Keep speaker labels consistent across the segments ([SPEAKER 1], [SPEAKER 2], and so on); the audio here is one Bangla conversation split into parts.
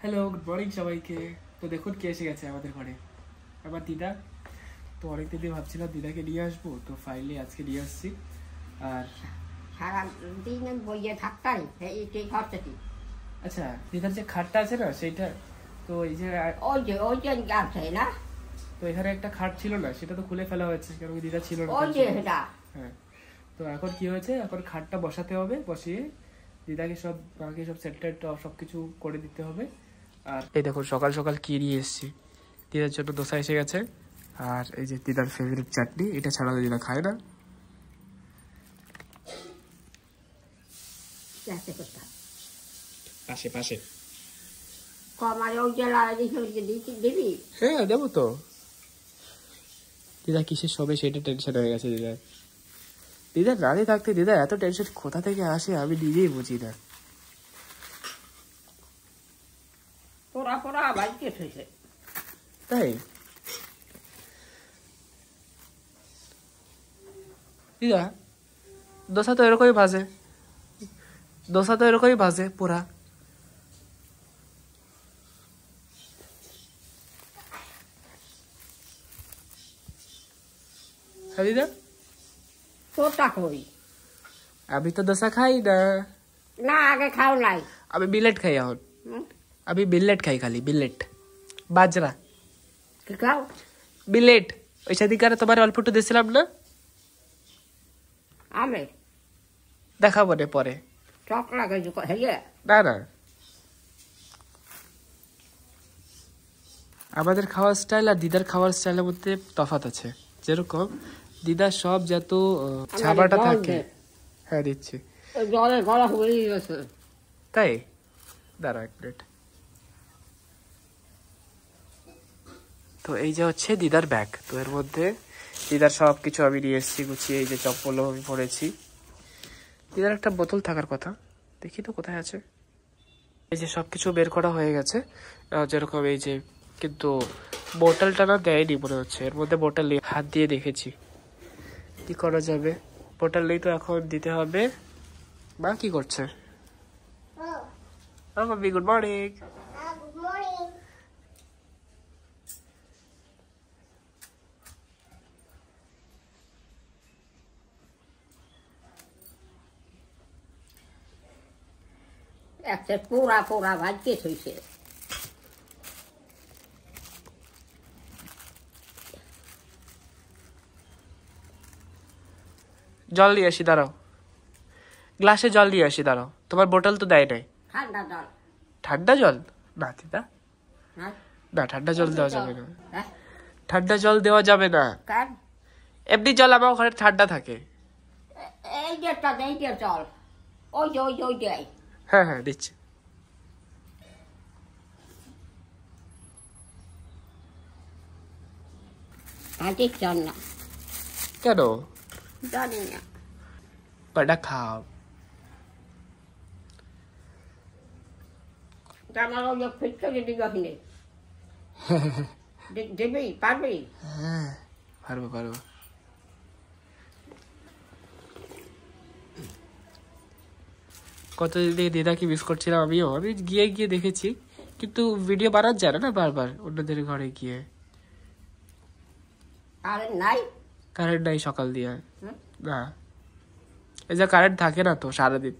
[SPEAKER 1] হ্যালো, গুড মর্নিং সবাইকে। তো দেখুন কে এসে গেছে আমাদের ঘরে, আমার দিদা। তো অনেকদিন দিয়ে ভাবছিলাম দিদাকে নিয়ে আসবো, তো ফাইনালি আজকে নিয়ে আসছি। আর
[SPEAKER 2] সারাদিন বইয়ে থাকতাম এই খরচাটি।
[SPEAKER 1] আচ্ছা, দিদার যে খাটটা আছে না সেইটা, তো এই যে
[SPEAKER 2] ওই যে আছে না,
[SPEAKER 1] তো এখানে একটা খাট ছিল না, সেটা তো খুলে ফেলা হয়েছে কারণ দিদা ছিল না।
[SPEAKER 2] ওই যে এটা
[SPEAKER 1] হ্যাঁ, তো এখন কি হয়েছে, এখন খাটটা বসাতে হবে, বসিয়ে দিদাকে আমাকে সব সেট সবকিছু করে দিতে হবে। আর এই দেখুন সকাল সকাল কি নিয়ে এসেছি, দিদার জন্য দোসা এসে গেছে। আর এই যে দিদার ফেভারিট চাটনি, এটা ছাড়া দিদা খায় না। পাশে পাশে
[SPEAKER 2] দিবি।
[SPEAKER 1] হ্যাঁ দেবো তো। দিদা কিসের সবে সেটা টেনশন হয়ে গেছে দিদার। দিদার রাতে থাকতে দিদা এত টেনশন কোথা থেকে আসে আমি নিজেই বুঝি না। তাই দিদা দোসা তো এরকমই ভাজে পুরা। হ্যাঁ দিদা,
[SPEAKER 2] তোরটা কই?
[SPEAKER 1] আমি তো দোসা খাই না।
[SPEAKER 2] না আগে খাও নাই।
[SPEAKER 1] আমি বিলেট খাই এখন। আমি বিলেট খাই, খালি বিলেট, বাজরা
[SPEAKER 2] কি খাও?
[SPEAKER 1] বিলেট। ওই সেদিনকার তোমার অল্প একটু দিয়েছিলাম না,
[SPEAKER 2] আমি
[SPEAKER 1] দেখাবো না পরে।
[SPEAKER 2] চক লাগে
[SPEAKER 1] না না, আমাদের খাওয়ার স্টাইল আর দিদার খাওয়ার স্টাইলের মধ্যে তফাৎ আছে। যেরকম দিদার সব যত ছাবাটা থাকে। হ্যাঁ দিচ্ছি।
[SPEAKER 2] জলে গলা হয়ে গেছে।
[SPEAKER 1] তাই দাঁড়া এক প্লেট। তো এই যে হচ্ছে দিদার ব্যাগ, তো এর মধ্যে দিদার সব কিছু আমি নিয়ে এসেছি গুছিয়ে। এই যে চপ্পলও আমি পরেছি। দিদার একটা বোতল থাকার কথা, দেখি তো কোথায় আছে। এই যে সবকিছু বের করা হয়ে গেছে, যেরকম এই যে, কিন্তু বোতলটা না দেয়নি মনে হচ্ছে। এর মধ্যে বোতল নেই, হাত দিয়ে দেখেছি। কি করা যাবে, বোতল নেই তো এখন দিতে হবে। মা কি করছে? Mummy good morning.
[SPEAKER 2] একটা পোড়া পোড়া ভাজকে থইছে।
[SPEAKER 1] জল দিয়ে আসি, দাঁড়াও। গ্লাসে জল দিয়ে আসি, দাঁড়াও। তোমার বোতল তো দেয় নাই।
[SPEAKER 2] ঠান্ডা জল।
[SPEAKER 1] ঠান্ডা জল না দিদা, না ঠান্ডা জল দেওয়া যাবে না। ঠান্ডা জল দেওয়া যাবে না। এমনি জল আমার ওখানে ঠান্ডা থাকে।
[SPEAKER 2] এই যে জল, ওই যে ওই যে ওই যে।
[SPEAKER 1] হ্যাঁ হ্যাঁ দিচ্ছি।
[SPEAKER 2] চান না
[SPEAKER 1] কেন?
[SPEAKER 2] জানি না।
[SPEAKER 1] পাটা খাও।
[SPEAKER 2] আমার ওই ফিটকে দিবি, দিবি পারবি?
[SPEAKER 1] হ্যাঁ পারবো পারবো। কতদিন থেকে দিদাকে মিস করছিলাম আমিও। আমি গিয়ে গিয়ে দেখেছি, কিন্তু ভিডিও বানাতে যায় না বারবার অন্যদের ঘরে গিয়ে। কারেন্ট নাই সকাল দিয়ে। না, এই যে কারেন্ট থাকে না তো সারাদিন।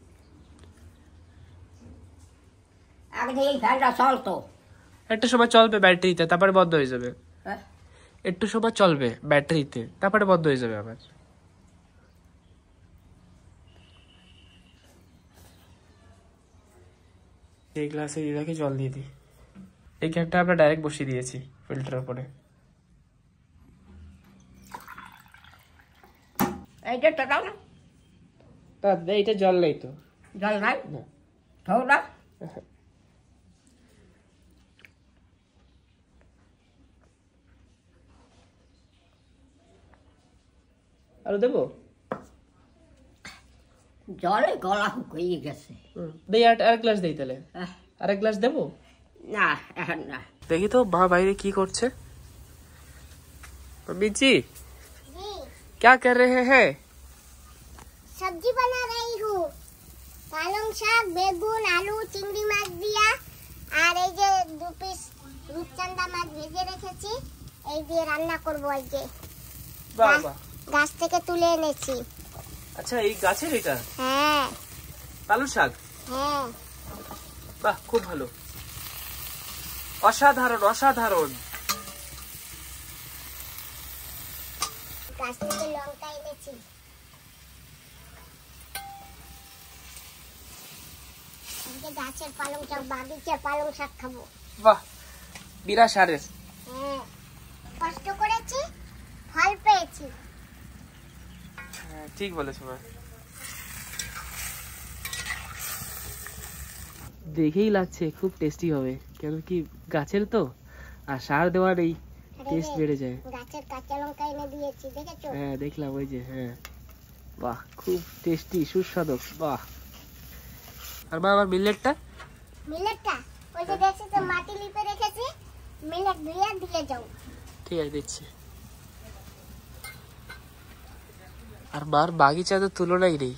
[SPEAKER 1] একটা সময় চলবে ব্যাটারিতে, তারপরে বন্ধ হয়ে যাবে। একটু সময় চলবে ব্যাটারিতে, তারপরে বন্ধ হয়ে যাবে আবার। এই গ্লাসে দিদাকে জল দিয়ে দিই। এই ক্যানটা আমরা ডাইরেক্ট বসিয়ে দিয়েছি ফিল্টারের উপরে। এইটা জল নেই তো।
[SPEAKER 2] জল নাই না।
[SPEAKER 1] আরো দেবো?
[SPEAKER 2] জলে গলা শুকিয়ে গেছে।
[SPEAKER 1] দেই, আরেক গ্লাস দেই তাহলে। আরেক গ্লাস দেবো?
[SPEAKER 2] না এখন না।
[SPEAKER 1] দেখি তো মা বাইরে কি করছে। मम्मी जी क्या कर रहे हैं?
[SPEAKER 3] सब्जी बना रही हूँ। पालंग शाक, बेगुन, आलू, चिंगड़ी माछ दिया और ये 2 পিস রূপচাঁদা মাছ ভেজে রেখেছি, এই দিয়ে রান্না করব আজকে।
[SPEAKER 1] বাহ বাহ,
[SPEAKER 3] গাছ থেকে তুলে এনেছি।
[SPEAKER 1] আচ্ছা এই গাছের এটা
[SPEAKER 3] হ্যাঁ
[SPEAKER 1] পালং শাক?
[SPEAKER 3] হ্যাঁ।
[SPEAKER 1] বাহ, খুব ভালো, অসাধারণ অসাধারণ।
[SPEAKER 3] গাছ থেকে লঙ্কা এনেছি। আজকে গাছের পালং শাক, বাগিচার পালং শাক খাবো।
[SPEAKER 1] বাহ, বিনা সারের।
[SPEAKER 3] হ্যাঁ, কষ্ট করেছি, ফল পেয়েছি।
[SPEAKER 1] হ্যাঁ, ঠিক বলেছো মা। দেখেই লাগছে খুব টেস্টি হবে, কেন কি গাছের তো, আর সার দেওয়া নেই, টেস্ট বেড়ে যায়।
[SPEAKER 3] গাছের কাঁচা লঙ্কা এনে দিয়েছি, দেখেছো?
[SPEAKER 1] হ্যাঁ দেখলাম, ওই যে। হ্যাঁ বাহ, খুব টেস্টি সুস্বাদু। বাহ, আর মা আমার মিলেটটা?
[SPEAKER 3] মিলেটটা ওই যে দেখছি মাটি লিপে রেখেছি, মিলেট ধুয়ে দিয়ে যাও।
[SPEAKER 1] ঠিক আছে, দিচ্ছি। আর মার বাগিচা তো তুলনাই নেই,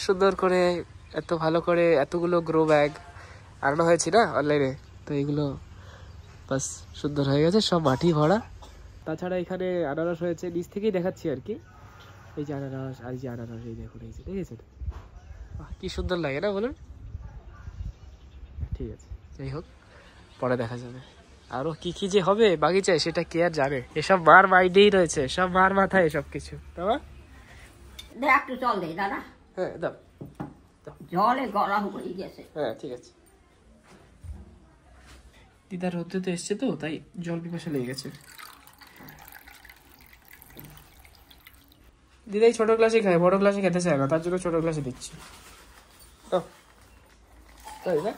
[SPEAKER 1] সুন্দর করে এত ভালো করে এতগুলো গ্রো ব্যাগ আনানো হয়েছে না অনলাইনে, তো এগুলো বাস সুন্দর হয়ে গেছে, সব মাটি ভরা। তাছাড়া এখানে আনারস হয়েছে, নিচ থেকেই দেখাচ্ছি আর কি। এই যে আনারস, আর এই যে আনারস, এই দেখুন, এই যে দেখেছেন, কি সুন্দর লাগে না বলুন? ঠিক আছে, যাই হোক, পরে দেখা যাবে। আরো কি কি যে হবে বাগিচায় সেটা কে আর জানে, এসব মার মাইন্ডেই রয়েছে, সব মার মাথায় এসব কিছু।
[SPEAKER 2] দে একটু জল দে দাদা।
[SPEAKER 1] হ্যাঁ দাও,
[SPEAKER 2] জলে গরম হয়ে গেছে।
[SPEAKER 1] হ্যাঁ ঠিক আছে। দিদার হতে তো এসছে, তো তাই জল পিপাসা লেগে গেছে। দিদাই ছোট গ্লাসে খায়, বড় গ্লাসে খেতে চায় না, তার জন্য ছোট গ্লাসে দিচ্ছি। তাই না?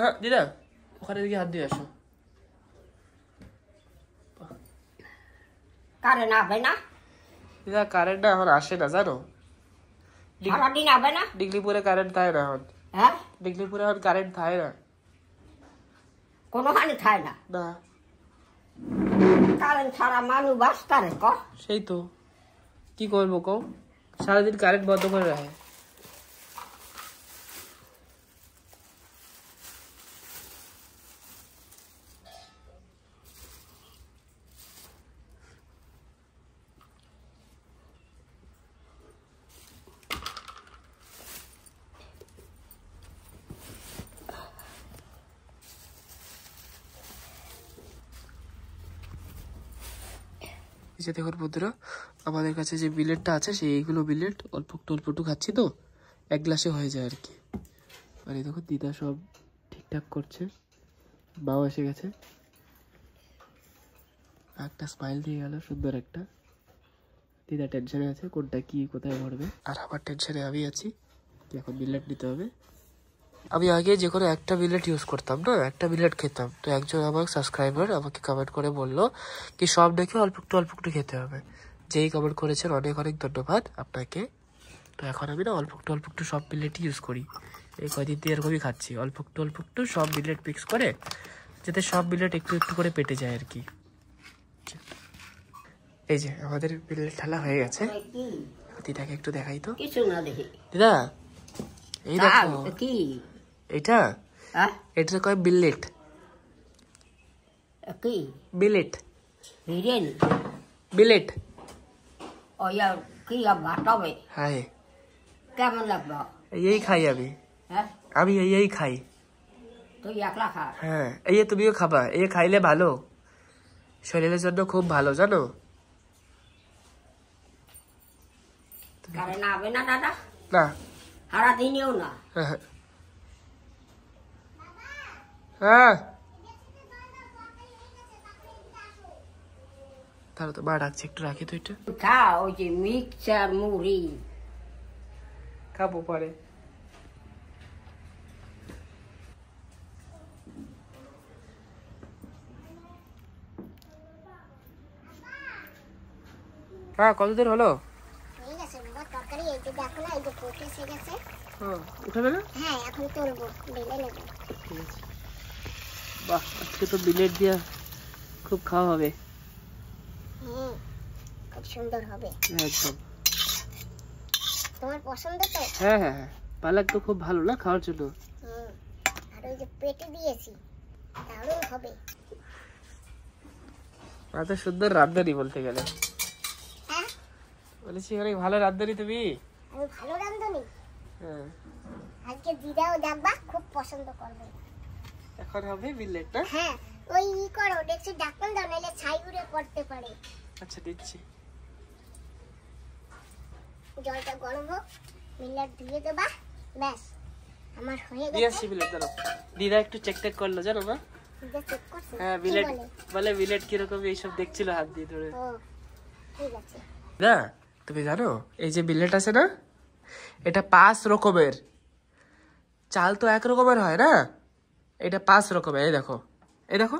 [SPEAKER 1] হ্যাঁ দিদা, ওখানে দিকে হাত দিয়ে আসো।
[SPEAKER 2] কারেন্ট আসবে না?
[SPEAKER 1] দিদা কারেন্টটা এখন আসে না জানো,
[SPEAKER 2] সারাদিন আসবে না?
[SPEAKER 1] ডিগলিপুরে কারেন্ট থাকে না এখন।
[SPEAKER 2] হ্যাঁ,
[SPEAKER 1] ডিগলিপুরে এখন কারেন্ট থাকে না।
[SPEAKER 2] কোনোখানে খায় না
[SPEAKER 1] না,
[SPEAKER 2] কারেন্ট ছাড়া মানুষ বাঁচতারে ক?
[SPEAKER 1] সেই তো, কি করবো কও, সারাদিন কারেন্ট বন্ধ করে রাখে। যে দেখুন বন্ধুরা, আমাদের কাছে যে বিলেটটা আছে সেইগুলো বিলেট অল্প একটু খাচ্ছি, তো এক গ্লাসে হয়ে যায় আর কি। আর এই দেখুন দিদা সব ঠিকঠাক করছে, মাও এসে গেছে, একটা স্মাইল দিয়ে গেল সুন্দর একটা। দিদা টেনশনে আছে কোনটা কি কোথায় ভরবে, আর আমার টেনশনে আমি আছি, এখন বিলেট নিতে হবে। আমি আগে যে কোনো একটা বিলেট ইউজ করতাম না, একটা বিলেট খেতাম, তো একজন আমার সাবস্ক্রাইবার আমাকে কমেন্ট করে বললো কি সব দেখে অল্প একটু খেতে হবে। যেই কমেন্ট করেছেন অনেক অনেক ধন্যবাদ আপনাকে। তো এখন আমি না অল্প একটু সব বিলেটই ইউজ করি, এই কয়দিন দিয়ে এরকমই খাচ্ছি, অল্প একটু সব বিলেট মিক্স করে, যাতে সব বিলেট একটু করে পেটে যায় আর কি। এই যে আমাদের বিলেট ঢালা হয়ে গেছে, দিদাকে একটু দেখাই তো।
[SPEAKER 2] কিছু না দেখি
[SPEAKER 1] দিদা এই দেখো,
[SPEAKER 2] কি
[SPEAKER 1] এটা এটা কয় বিলেট,
[SPEAKER 2] কি
[SPEAKER 1] বিলেট
[SPEAKER 2] বিরিয়ানি
[SPEAKER 1] বিলেট।
[SPEAKER 2] ওই কি বাটাবে?
[SPEAKER 1] হ্যাঁ,
[SPEAKER 2] কেমন লাগবে?
[SPEAKER 1] এই খাই আমি,
[SPEAKER 2] হ্যাঁ
[SPEAKER 1] আমি এই খাই।
[SPEAKER 2] তুই একলা খা?
[SPEAKER 1] হ্যাঁ, এই তুমিও খাবা, এই খাইলে ভালো, শরীরের জন্য খুব ভালো জানো।
[SPEAKER 2] কারেন্ট আসবে না দাদা?
[SPEAKER 1] না,
[SPEAKER 2] সারাদিনেও না?
[SPEAKER 1] হ্যাঁ তাহলে তো মা ডাকছে, একটু রাখি তো এটা,
[SPEAKER 2] খা ওই যে মিক্সচার মুড়ি
[SPEAKER 1] খাবো পরে। হ্যাঁ, কতদিন হলো?
[SPEAKER 3] ঠিক আছে বাবা, তরকারি এই যে দেখো না, এই যে পোট এসে গেছে।
[SPEAKER 1] উঠাবে না?
[SPEAKER 3] হ্যাঁ, এখন তুলবো, ঢেলে নেব।
[SPEAKER 1] ঠিক আছে। বাহ, আজকে তো বিলেট দিয়া খুব খাওয়া হবে।
[SPEAKER 3] খুব সুন্দর হবে।
[SPEAKER 1] একদম।
[SPEAKER 3] তোমার পছন্দ তো?
[SPEAKER 1] হ্যাঁ হ্যাঁ হ্যাঁ, পালক তো খুব ভালো না খাওয়ার জন্য।
[SPEAKER 3] আর ওই যে পেটে দিয়েছি, দারুণ হবে।
[SPEAKER 1] এত সুন্দর রাঁধুনি বলতে গেলে।
[SPEAKER 3] হ্যাঁ,
[SPEAKER 1] বলেছি অনেক ভালো রাঁধুনি তুমি।
[SPEAKER 3] আমি ভালো রাঁধুনি।
[SPEAKER 1] হ্যাঁ,
[SPEAKER 3] আজকে দিদাও দেখবা, খুব পছন্দ করবে।
[SPEAKER 1] এখন হবে মিলেটটা।
[SPEAKER 3] হ্যাঁ, ওই করো, দেখছি ঢাকন দাও, নাহলে ছাই উড়ে পড়তে পারে।
[SPEAKER 1] আচ্ছা দিচ্ছি।
[SPEAKER 3] জলটা গরম হোক, মিলেট দিয়ে দেবা, ব্যাস আমার হয়ে
[SPEAKER 1] দিয়ে
[SPEAKER 3] গেছে।
[SPEAKER 1] আসছি মিলেট। জানো দিদা একটু চেক টেক করলো জানো না?
[SPEAKER 3] দিদা চেক করছে?
[SPEAKER 1] হ্যাঁ,
[SPEAKER 3] কি
[SPEAKER 1] মিলেট
[SPEAKER 3] বলে?
[SPEAKER 1] বলে মিলেট কিরকম এইসব দেখছিল হাত দিয়ে ধরে।
[SPEAKER 3] ও, ঠিক আছে।
[SPEAKER 1] না তুমি জানো এই যে মিলেট আছে না, এটা 5 রকমের। চাল তো 1 রকমের হয় না, এটা 5 রকমের। এই দেখো, এই দেখো,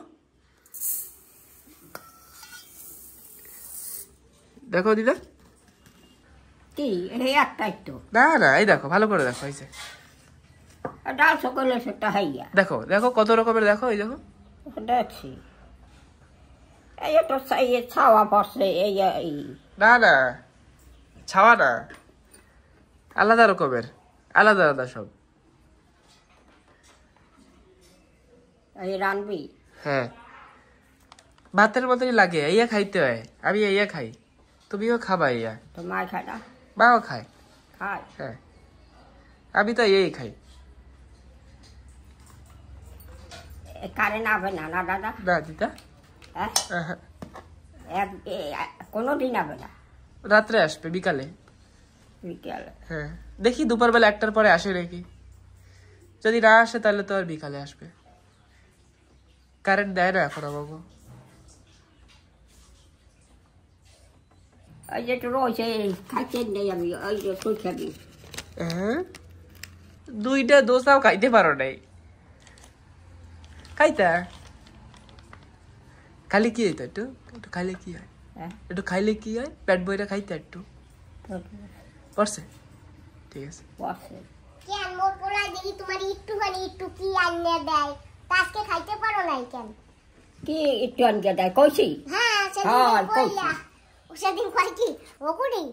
[SPEAKER 1] দেখো দিদা।
[SPEAKER 2] কি এই একটাই তো
[SPEAKER 1] না না, এই দেখো ভালো করে দেখো, এই যে
[SPEAKER 2] ডাল সকলে সেটা হাইয়া
[SPEAKER 1] দেখো দেখো কত রকমের, দেখো এই দেখো।
[SPEAKER 2] দেখছি এই তো সেই ছাওয়া বসে এই এই
[SPEAKER 1] না না, ছাওয়া না, আলাদা রকমের, আলাদা আলাদা সব।
[SPEAKER 2] এই রানবি।
[SPEAKER 1] হ্যাঁ, ভাতের মতনই লাগে, ইয়া খাইতে হয়। আমি ইয়া খাই, তুমিও খাবা ইয়া।
[SPEAKER 2] তো মাই খায় না?
[SPEAKER 1] মাও খায়।
[SPEAKER 2] খায়।
[SPEAKER 1] হ্যাঁ, আমি তো এই খাই।
[SPEAKER 2] কারেন্ট আবে না না দাদা?
[SPEAKER 1] না দিদা,
[SPEAKER 2] হ্যাঁ,
[SPEAKER 1] আহা,
[SPEAKER 2] কোনোদিন আবে না।
[SPEAKER 1] রাত্রে আসবে, বিকালে।
[SPEAKER 2] বিকেলে।
[SPEAKER 1] হ্যাঁ, দেখি দুপুরবেলা 1টার পরে আসে নাকি। যদি না আসে তাহলে তো আর বিকালে আসবে। কারেন্ট দেয় না এখন আমাকে।
[SPEAKER 2] ওই যে তো রয়েছে খাইতে নেই আমি, ওই যে তুই খাবি।
[SPEAKER 1] হ্যাঁ, 2টা দোসাও খাইতে পারো নাই, খাইতা খালি কি হইতো? একটু একটু খাইলে কি হয়?
[SPEAKER 2] হ্যাঁ,
[SPEAKER 1] একটু খাইলে কি হয়? পেট বইটা খাইতে একটু পারছে। ঠিক আছে,
[SPEAKER 2] বসে।
[SPEAKER 3] কেন মোর পোলা দেখি তোমার একটুখানি একটু কি আনলে দেয়, তা আজকে খাইতে পারো নাই কেন?
[SPEAKER 2] কি একটু আনকে দেয় কইছি?
[SPEAKER 3] হ্যাঁ,
[SPEAKER 2] হ্যাঁ,
[SPEAKER 3] সেদিন কইলা। সেদিন কয় কি ও কুড়ি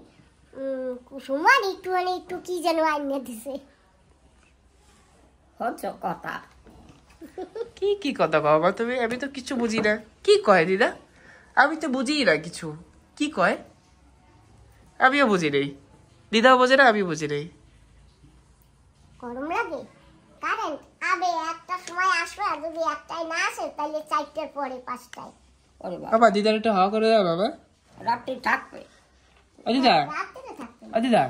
[SPEAKER 3] কুসুমার একটুখানি একটু কি যেন আনলে দিছে।
[SPEAKER 2] হচ্ছে কথা।
[SPEAKER 1] কি কি কথা কও মা তুমি? আমি তো কিছু বুঝি না। কি কয় দিদা? আমি তো বুঝি না কিছু। কি কয়? আমিও বুঝি নেই, দিদাও বোঝে না, আমি বুঝি নেই।
[SPEAKER 3] গরম লাগে, কারেন্ট আবে একটা সময় আসবে, আর যদি একটাই না আসে তাহলে 4টার পরে 5টায়।
[SPEAKER 2] ওরে বাবা,
[SPEAKER 1] বাবা দিদার একটু হাওয়া করে দাও বাবা।
[SPEAKER 2] রাত্রি থাকবে।
[SPEAKER 1] ও দিদা,
[SPEAKER 3] রাত্রে থাকতে
[SPEAKER 1] ও দিদা,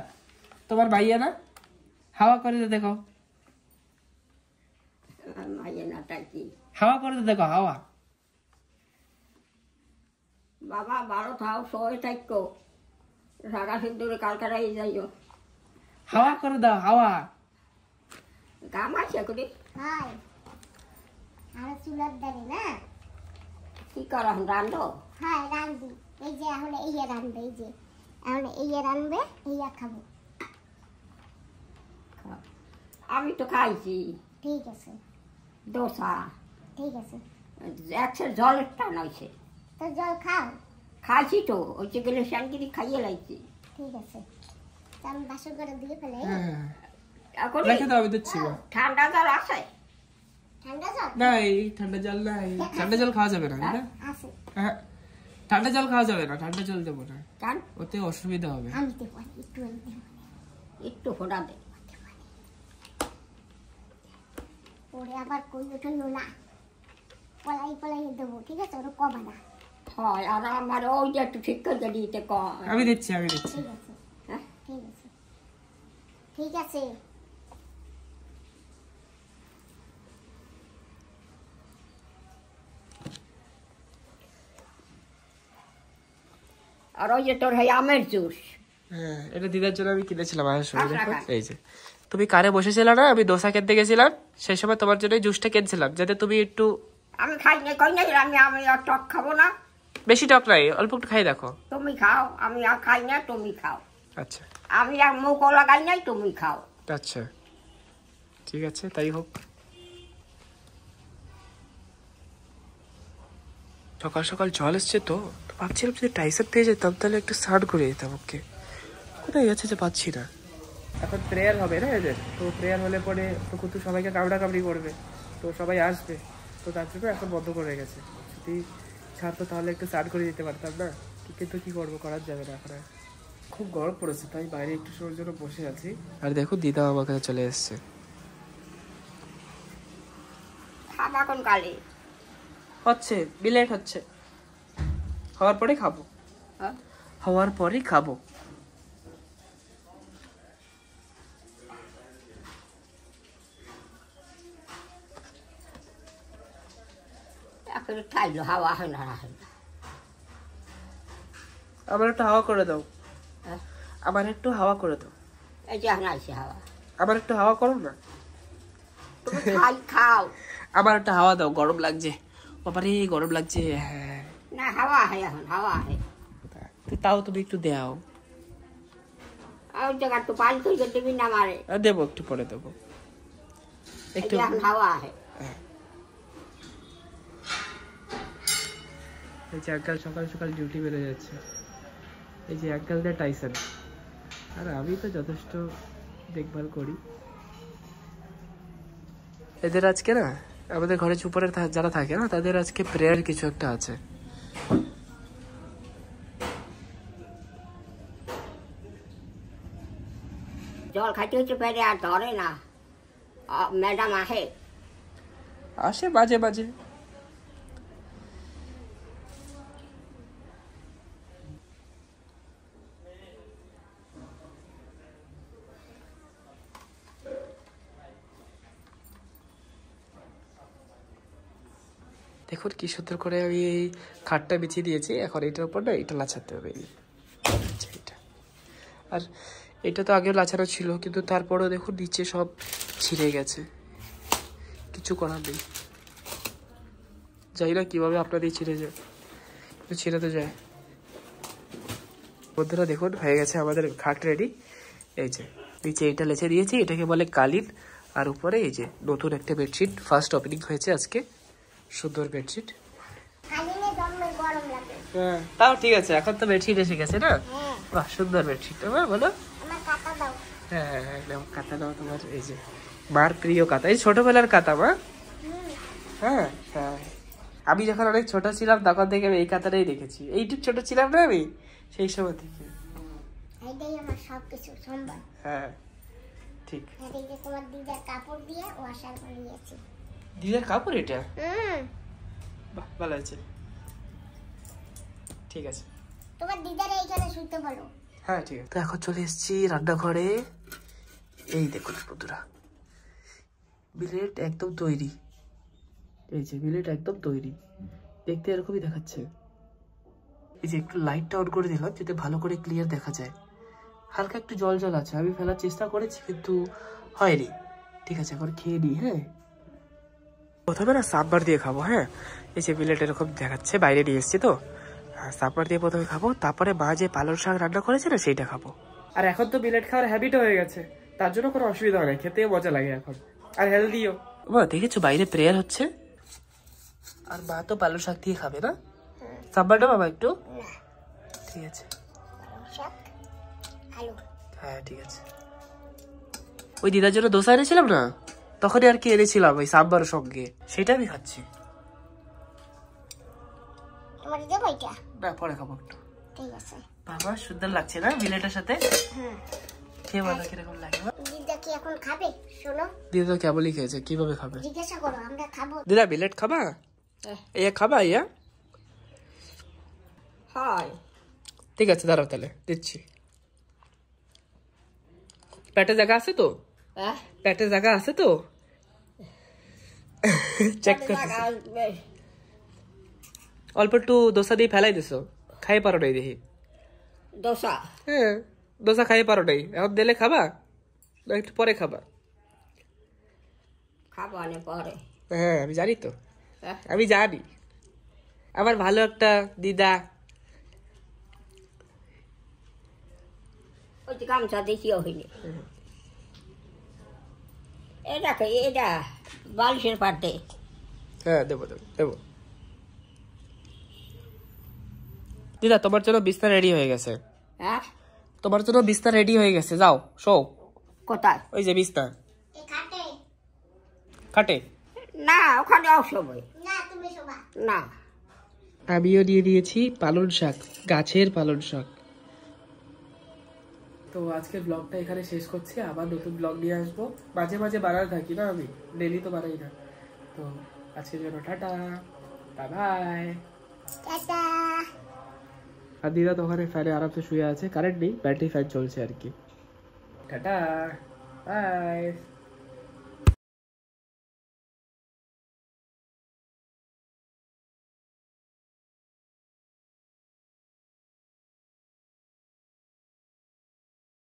[SPEAKER 1] তোমার ভাইয়া না, হাওয়া করে দে দেখো,
[SPEAKER 2] মাইয়ে না থাকি।
[SPEAKER 1] হাওয়া করে দে দেখো, হাওয়া।
[SPEAKER 2] বাবা ভালো থাও, সবাই থাকো, সারা সিদ্ধুরে কালকারাই যাইও।
[SPEAKER 1] হাওয়া করে দাও, হাওয়া।
[SPEAKER 2] গাম আছে করি।
[SPEAKER 3] হয়। আর চুলার দাঁড়ে না,
[SPEAKER 2] কি কর রান্ধো?
[SPEAKER 3] হ্যাঁ রান্ধবি। এই যে এখন এইয়া রান্ধবে, এই যে এখন এইয়া রান্ধবে, এইয়া খাবো।
[SPEAKER 2] আমি তো খাইছি
[SPEAKER 3] ঠিক আছে,
[SPEAKER 2] দোসা,
[SPEAKER 3] ঠিক আছে।
[SPEAKER 2] একশো জলের টান হয়েছে।
[SPEAKER 3] তো জল খাও।
[SPEAKER 2] খাইছি তো, ওই যে গেলে শ্যানগিরি খাইয়ে লাইছি।
[SPEAKER 3] ঠিক আছে, তা আমি বাসন করে দিয়ে ফেলে।
[SPEAKER 2] এখন
[SPEAKER 1] রেখে দাও, আমি দিচ্ছি।
[SPEAKER 2] ঠান্ডা জল আছে?
[SPEAKER 3] ঠান্ডা জল
[SPEAKER 1] নাই, ঠান্ডা জল নাই, ঠান্ডা জল খাওয়া যাবে না দিদা।
[SPEAKER 3] আছে,
[SPEAKER 1] হ্যাঁ, ঠান্ডা জল খাওয়া যাবে না, ঠান্ডা জল দেবো না,
[SPEAKER 2] কান
[SPEAKER 1] ওতে অসুবিধা হবে।
[SPEAKER 3] আনতে পারি একটু, আনতে পারি।
[SPEAKER 2] একটু ফোটা দে।
[SPEAKER 3] ওরে আবার কই উঠলো না, পলাই পলাই দেবো, ঠিক আছে? ওরা কবা না।
[SPEAKER 2] হয়, আর আমার ওইটা একটু ঠিক করে দিতে কম।
[SPEAKER 1] আমি দিচ্ছি, আমি দিচ্ছি।
[SPEAKER 3] ঠিক আছে,
[SPEAKER 2] হ্যাঁ,
[SPEAKER 3] ঠিক আছে, ঠিক আছে।
[SPEAKER 2] আর ওই যে তোর হয় আমের জুস।
[SPEAKER 1] হ্যাঁ, এটা দিদার জন্য আমি কিনেছিলাম আসার সময়।
[SPEAKER 2] আচ্ছা,
[SPEAKER 1] দেখো
[SPEAKER 2] আচ্ছা।
[SPEAKER 1] এই যে তুমি কারে বসেছিল না, আমি দোসা কিনতে গেছিলাম, সেই সময় তোমার জন্য জুসটা কিনছিলাম, যাতে তুমি একটু।
[SPEAKER 2] আমি খাই না, কই নাই, আমি আর টক খাবো না।
[SPEAKER 1] বেশি টক নাই, অল্প একটু খাই দেখো।
[SPEAKER 2] তুমি খাও, আমি আর খাই না, তুমি খাও।
[SPEAKER 1] আচ্ছা
[SPEAKER 2] আমি আর মুখ লাগাই নাই, তুমি খাও।
[SPEAKER 1] আচ্ছা, ঠিক আছে, তাই হোক। সকাল সকাল জল এসছে তো ভাবছিলাম যদি টাইসন পেয়ে যেতাম তাহলে একটু স্নান করে যেতাম ওকে। কোথায় গেছে যে পাচ্ছি না। এখন প্রেয়ার হবে না এদের, তো প্রেয়ার হলে পরে তো কুতু সবাইকে কামড়ি করবে, তো সবাই আসবে, তো তার জন্য এখন বন্ধ করে গেছে। যদি ছাড়তো তাহলে একটু স্নান করে দিতে পারতাম না, কিন্তু কি করবো, করার যাবে না এখন। খুব গরম পড়েছে তাই বাইরে একটু সময়ের জন্য বসে আছি। আর দেখো দিদা আমার কাছে চলে এসছে।
[SPEAKER 2] খাবা কোন কালে?
[SPEAKER 1] হচ্ছে বিলেট হচ্ছে, হওয়ার পরে খাবো, হওয়ার পরেই খাবো।
[SPEAKER 2] এখন খাইলো হাওয়া হয় না।
[SPEAKER 1] আমার একটু হাওয়া করে দাও, আমার একটু হাওয়া করে দাও।
[SPEAKER 2] এই যে এখন আইসি হাওয়া,
[SPEAKER 1] আমার একটু হাওয়া করো না।
[SPEAKER 2] খাও।
[SPEAKER 1] আমার একটা হাওয়া দাও, গরম লাগছে বাবারে, গরম লাগছে। হ্যাঁ
[SPEAKER 2] না হাওয়া হয়, এখন হাওয়া হয়।
[SPEAKER 1] তাও তুমি একটু দাও।
[SPEAKER 2] আর জায়গা একটু পাল করে দিবি না মারে।
[SPEAKER 1] দেবো, একটু পরে দেবো, একটু।
[SPEAKER 2] এখন হাওয়া হয়।
[SPEAKER 1] এই যে আজকাল সকাল সকাল ডিউটি বেড়ে যাচ্ছে, এই যে আজকালদের টাইসন। আর আমি তো যথেষ্ট দেখভাল করি এদের। আজকে না আমাদের ঘরে চুপারে যারা থাকে না, তাদের আজকে প্রেয়ার কিছু একটা আছে।
[SPEAKER 2] জল খাইতে হচ্ছে পেটে আর ধরে না। ম্যাডাম
[SPEAKER 1] আসে বাজে বাজে। দেখুন কি সুন্দর করে আমি এই খাটটা বিছিয়ে দিয়েছি। এখন এটার উপর না এটা লাছাতে হবে, এটা। আর এটা তো আগেও লাছানো ছিল, কিন্তু তারপরেও দেখুন নিচে সব ছিঁড়ে গেছে, কিছু করার নেই। জানি না কিভাবে আপনাদের ছিঁড়ে যায়, কিন্তু ছিঁড়ে তো যায়। বন্ধুরা দেখুন হয়ে গেছে আমাদের খাট রেডি। এই যে নিচে এটা লেচে দিয়েছি, এটাকে বলে কালিন। আর উপরে এই যে নতুন একটা বেডশিট ফার্স্ট ওপেনিং হয়েছে আজকে, সুন্দর বেডশিট। হ্যাঁ তাও ঠিক আছে, এখন তো বেডশিট এসে গেছে না। বাহ সুন্দর বেডশিট। তোমার বলো, হ্যাঁ হ্যাঁ একদম কাঁথা দাও তোমার। এই যে মার প্রিয় কাঁথা, এই ছোটবেলার কাঁথা মা। হ্যাঁ হ্যাঁ, আমি যখন অনেক ছোট ছিলাম তখন থেকে আমি এই কাঁথাটাই দেখেছি। এইটুক ছোট ছিলাম না আমি সেই সময় থেকে। হ্যাঁ ঠিক। দিদার কাপড় এটা? বাহ ভালো আছে, ঠিক আছে।
[SPEAKER 3] তোমার দিদার এইখানে শুতে বলো।
[SPEAKER 1] হ্যাঁ ঠিক আছে। তো এখন চলে এসেছি রান্নাঘরে। এই দেখুন বন্ধুরা, বিলেট একদম তৈরি। এই যে বিলেট একদম তৈরি, দেখতে এরকমই দেখাচ্ছে। এই যে একটু লাইটটা অন করে দিলাম যাতে ভালো করে ক্লিয়ার দেখা যায়। হালকা একটু জল জল আছে, আমি ফেলার চেষ্টা করেছি কিন্তু হয়নি। ঠিক আছে এখন খেয়ে নিই। হ্যাঁ প্রথমে না সাম্বার দিয়ে খাবো। হ্যাঁ এই যে বিলেট এরকম দেখাচ্ছে, বাইরে নিয়ে এসছি তো। সাম্বার দিয়ে প্রথমে খাবো, তারপরে মা যে পালং শাক রান্না করেছে না সেইটা খাবো। আর এখন তো বিলেট খাওয়ার হ্যাবিটও হয়ে গেছে, তার জন্য কোনো অসুবিধা হয় না, খেতেও মজা লাগে এখন, আর হেলদিও। দেখেছো বাইরে প্রেয়ার হচ্ছে, আর মা তো পালং শাক দিয়ে খাবে না। সাম্বারটা বাবা একটু, ঠিক আছে। হ্যাঁ ঠিক আছে। ওই দিদার জন্য দোসা এনেছিলাম না, তখনই আর কি এনেছিলাম ওই সাম্বারের সঙ্গে, সেটা আমি খাচ্ছি। না পরে খাবো একটু।
[SPEAKER 3] ঠিক আছে
[SPEAKER 1] বাবা সুন্দর লাগছে না বিলেটের সাথে? খেয়ে বলো কিরকম লাগে।
[SPEAKER 3] দিদা কি এখন খাবে? শোনো,
[SPEAKER 1] দিদা তো কেবলই খেয়েছে, কিভাবে খাবে?
[SPEAKER 3] জিজ্ঞাসা করো, আমরা খাবো।
[SPEAKER 1] দিদা বিলেট খাবা? ইয়া খাবা? ইয়া
[SPEAKER 2] হয়।
[SPEAKER 1] ঠিক আছে দাঁড়াও তাহলে দিচ্ছি। পেটে জায়গা আছে তো? পেটে জায়গা আছে তো? চেক করতেছি। অল্প একটু দোসা দিয়ে ফেলাই দিছো, খাই পারো নাই দেখি।
[SPEAKER 2] দোসা?
[SPEAKER 1] হ্যাঁ দোসা খাই পারো নাই, এখন দিলে খাবা না একটু পরে খাবা?
[SPEAKER 2] খাবো না পরে।
[SPEAKER 1] হ্যাঁ আমি জানি তো, আমি জানি। আমার ভালো একটা দিদা।
[SPEAKER 2] ওই যে গামছা দেখিও হইনি। এটা বালিশের পাটে।
[SPEAKER 1] হ্যাঁ দেবো দেবো দেবো। দিদা তোমার জন্য বিছনা রেডি হয়ে গেছে,
[SPEAKER 2] হ্যাঁ
[SPEAKER 1] তোমার জন্য বিছনা রেডি হয়ে গেছে, যাও শো।
[SPEAKER 2] কোথায়?
[SPEAKER 1] ওই যে বিছনা
[SPEAKER 3] এ খাটে
[SPEAKER 1] খাটে।
[SPEAKER 2] না ওখানে অসময়
[SPEAKER 3] না, তুমি শোবা
[SPEAKER 2] না।
[SPEAKER 1] আমিও দিয়ে দিয়েছি পালং শাক, গাছের পালং শাক। তো আজকের ব্লগটা এখানে শেষ করছি, আবার নতুন ব্লগ নিয়ে আসবো। মাঝে মাঝে বানাতে থাকি না, আমি ডেলি তো বানাই না। তো আজকের জন্য টাটা, বাই বাই।
[SPEAKER 3] টাটা।
[SPEAKER 1] আর দিদা তো ওখানে ফ্যানে আরামসে শুয়ে আছে, কারেন্ট নেই, ব্যাটারি ফ্যান চলছে আর কি। Tata bye.